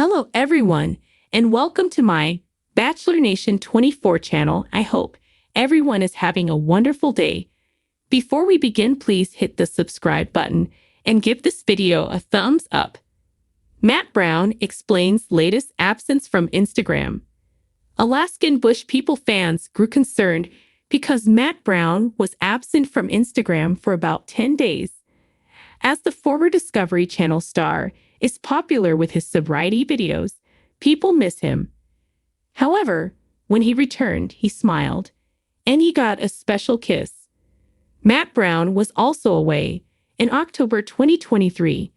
Hello, everyone, and welcome to my Bachelor Nation 24 channel. I hope everyone is having a wonderful day. Before we begin, please hit the subscribe button and give this video a thumbs up. Matt Brown explains latest absence from Instagram. Alaskan Bush People fans grew concerned because Matt Brown was absent from Instagram for about 10 days. As the former Discovery Channel star is popular with his sobriety videos, people miss him. However, when he returned, he smiled, and he got a special kiss. Matt Brown was also away in October 2023.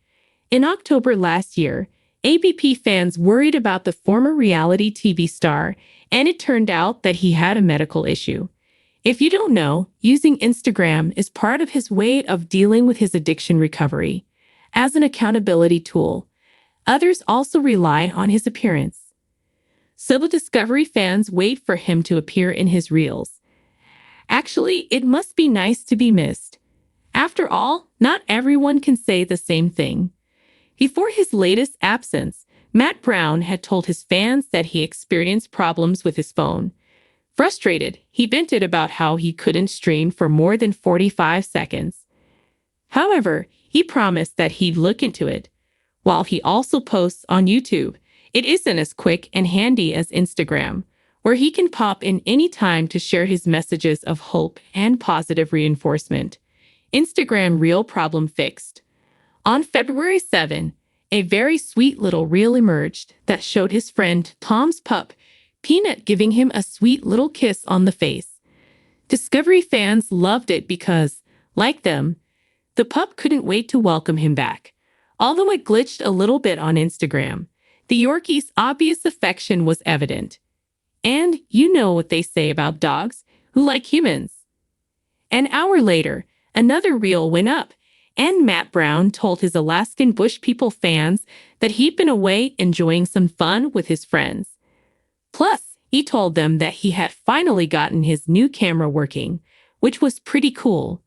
In October last year, ABP fans worried about the former reality TV star, and it turned out that he had a medical issue. If you don't know, using Instagram is part of his way of dealing with his addiction recovery. As an accountability tool, others also rely on his appearance. So the Discovery fans wait for him to appear in his reels. Actually, it must be nice to be missed. After all, not everyone can say the same thing. Before his latest absence, Matt Brown had told his fans that he experienced problems with his phone. Frustrated, he vented about how he couldn't stream for more than 45 seconds. However, he promised that he'd look into it. While he also posts on YouTube, it isn't as quick and handy as Instagram, where he can pop in any time to share his messages of hope and positive reinforcement. Instagram Reel problem fixed. On February 7, a very sweet little reel emerged that showed his friend Tom's pup, Peanut, giving him a sweet little kiss on the face. Discovery fans loved it because, like them, the pup couldn't wait to welcome him back. Although it glitched a little bit on Instagram, the Yorkie's obvious affection was evident. And you know what they say about dogs who like humans. An hour later, another reel went up, and Matt Brown told his Alaskan Bush People fans that he'd been away enjoying some fun with his friends. Plus, he told them that he had finally gotten his new camera working, which was pretty cool.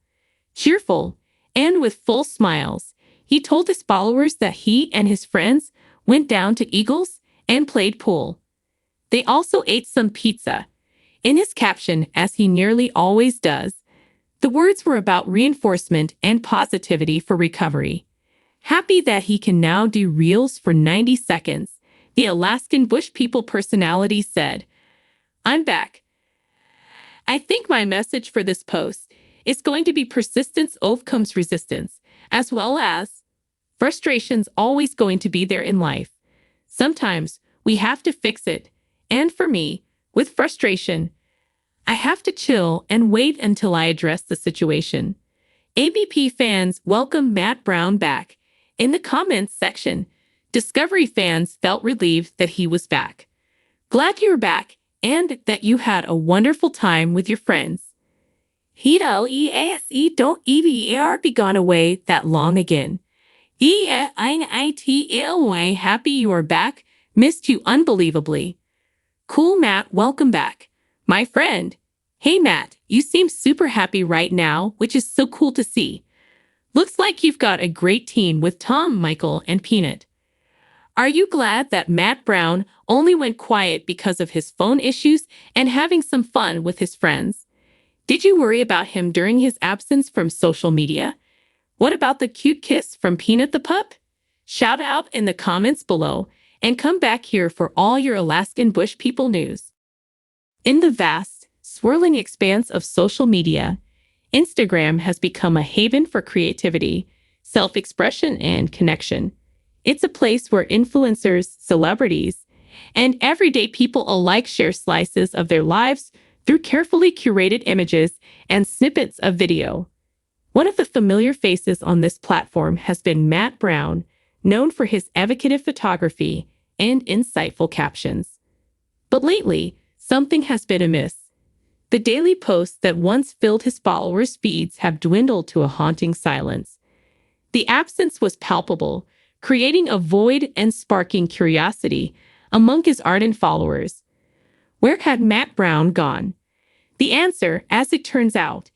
Cheerful, and with full smiles, he told his followers that he and his friends went down to Eagles and played pool. They also ate some pizza. In his caption, as he nearly always does, the words were about reinforcement and positivity for recovery. Happy that he can now do reels for 90 seconds, the Alaskan Bush People personality said, "I'm back. I think my message for this post is going to be persistence overcomes resistance, as well as frustration's always going to be there in life. Sometimes we have to fix it, and for me, with frustration, I have to chill and wait until I address the situation." ABP fans welcomed Matt Brown back. In the comments section, Discovery fans felt relieved that he was back. "Glad you're back and that you had a wonderful time with your friends. Hiatus don't ever be gone away that long again. Happy you are back. Missed you unbelievably. Cool, Matt, welcome back. My friend. Hey, Matt, you seem super happy right now, which is so cool to see. Looks like you've got a great team with Tom, Michael, and Peanut. Are you glad that Matt Brown only went quiet because of his phone issues and having some fun with his friends? Did you worry about him during his absence from social media? What about the cute kiss from Peanut the pup? Shout out in the comments below and come back here for all your Alaskan Bush People news." In the vast, swirling expanse of social media, Instagram has become a haven for creativity, self-expression, and connection. It's a place where influencers, celebrities, and everyday people alike share slices of their lives through carefully curated images and snippets of video. One of the familiar faces on this platform has been Matt Brown, known for his evocative photography and insightful captions. But lately, something has been amiss. The daily posts that once filled his followers' feeds have dwindled to a haunting silence. The absence was palpable, creating a void and sparking curiosity among his ardent followers. Where had Matt Brown gone? The answer, as it turns out,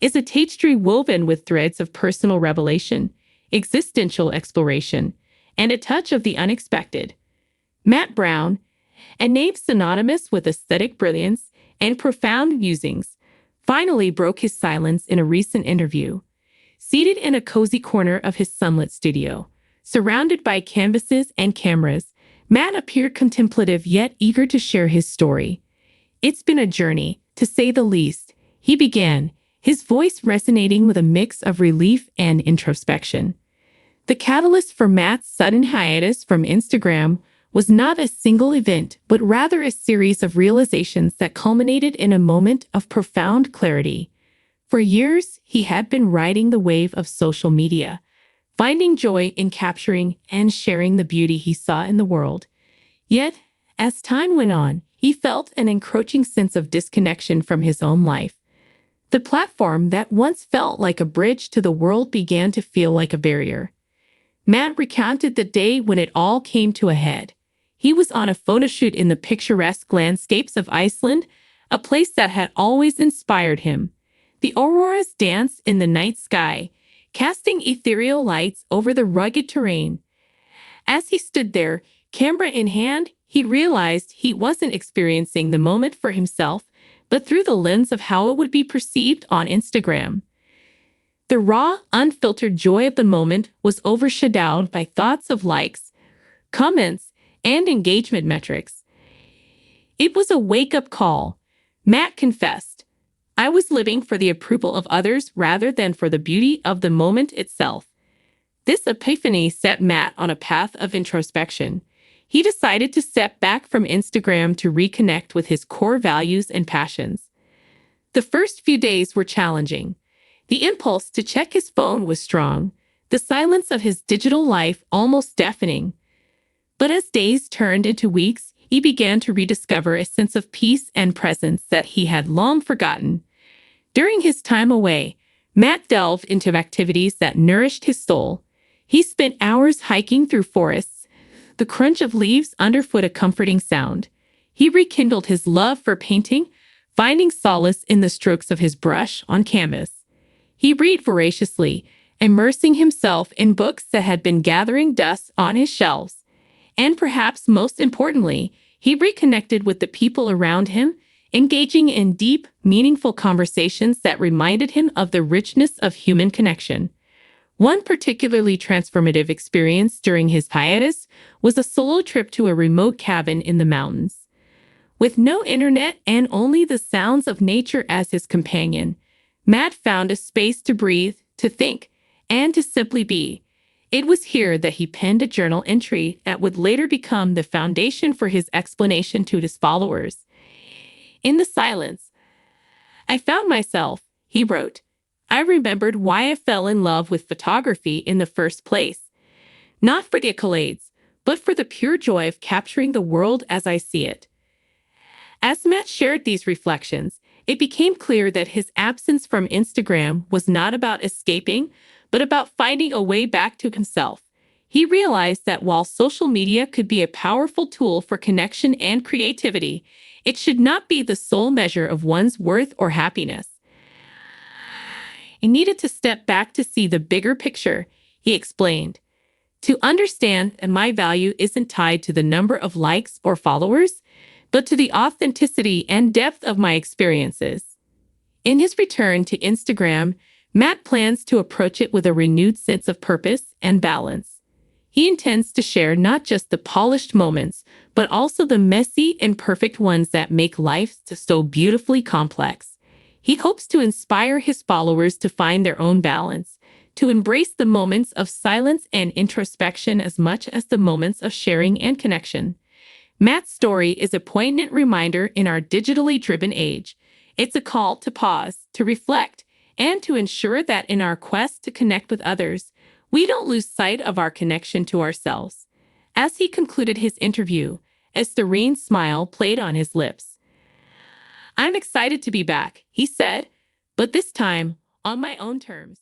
is a tapestry woven with threads of personal revelation, existential exploration, and a touch of the unexpected. Matt Brown, a name synonymous with aesthetic brilliance and profound musings, finally broke his silence in a recent interview. Seated in a cozy corner of his sunlit studio, surrounded by canvases and cameras, Matt appeared contemplative yet eager to share his story. "It's been a journey, to say the least," he began, his voice resonating with a mix of relief and introspection. The catalyst for Matt's sudden hiatus from Instagram was not a single event, but rather a series of realizations that culminated in a moment of profound clarity. For years, he had been riding the wave of social media, finding joy in capturing and sharing the beauty he saw in the world. Yet, as time went on, he felt an encroaching sense of disconnection from his own life. The platform that once felt like a bridge to the world began to feel like a barrier. Matt recounted the day when it all came to a head. He was on a photo shoot in the picturesque landscapes of Iceland, a place that had always inspired him. The auroras danced in the night sky, casting ethereal lights over the rugged terrain. As he stood there, camera in hand, he realized he wasn't experiencing the moment for himself, but through the lens of how it would be perceived on Instagram. The raw, unfiltered joy of the moment was overshadowed by thoughts of likes, comments, and engagement metrics. It was a wake-up call. Matt confessed, "I was living for the approval of others rather than for the beauty of the moment itself." This epiphany set Matt on a path of introspection. He decided to step back from Instagram to reconnect with his core values and passions. The first few days were challenging. The impulse to check his phone was strong, the silence of his digital life almost deafening. But as days turned into weeks, he began to rediscover a sense of peace and presence that he had long forgotten. During his time away, Matt delved into activities that nourished his soul. He spent hours hiking through forests, the crunch of leaves underfoot a comforting sound. He rekindled his love for painting, finding solace in the strokes of his brush on canvas. He read voraciously, immersing himself in books that had been gathering dust on his shelves. And perhaps most importantly, he reconnected with the people around him, engaging in deep, meaningful conversations that reminded him of the richness of human connection. One particularly transformative experience during his hiatus was a solo trip to a remote cabin in the mountains. With no internet and only the sounds of nature as his companion, Matt found a space to breathe, to think, and to simply be. It was here that he penned a journal entry that would later become the foundation for his explanation to his followers. "In the silence, I found myself," he wrote. "I remembered why I fell in love with photography in the first place. Not for the accolades, but for the pure joy of capturing the world as I see it." As Matt shared these reflections, it became clear that his absence from Instagram was not about escaping, but about finding a way back to himself. He realized that while social media could be a powerful tool for connection and creativity, it should not be the sole measure of one's worth or happiness. "I needed to step back to see the bigger picture," he explained. "To understand that my value isn't tied to the number of likes or followers, but to the authenticity and depth of my experiences." In his return to Instagram, Matt plans to approach it with a renewed sense of purpose and balance. He intends to share not just the polished moments, but also the messy, imperfect ones that make life so beautifully complex. He hopes to inspire his followers to find their own balance, to embrace the moments of silence and introspection as much as the moments of sharing and connection. Matt's story is a poignant reminder in our digitally driven age. It's a call to pause, to reflect, and to ensure that in our quest to connect with others, we don't lose sight of our connection to ourselves. As he concluded his interview, a serene smile played on his lips. "I'm excited to be back," he said, "but this time on my own terms."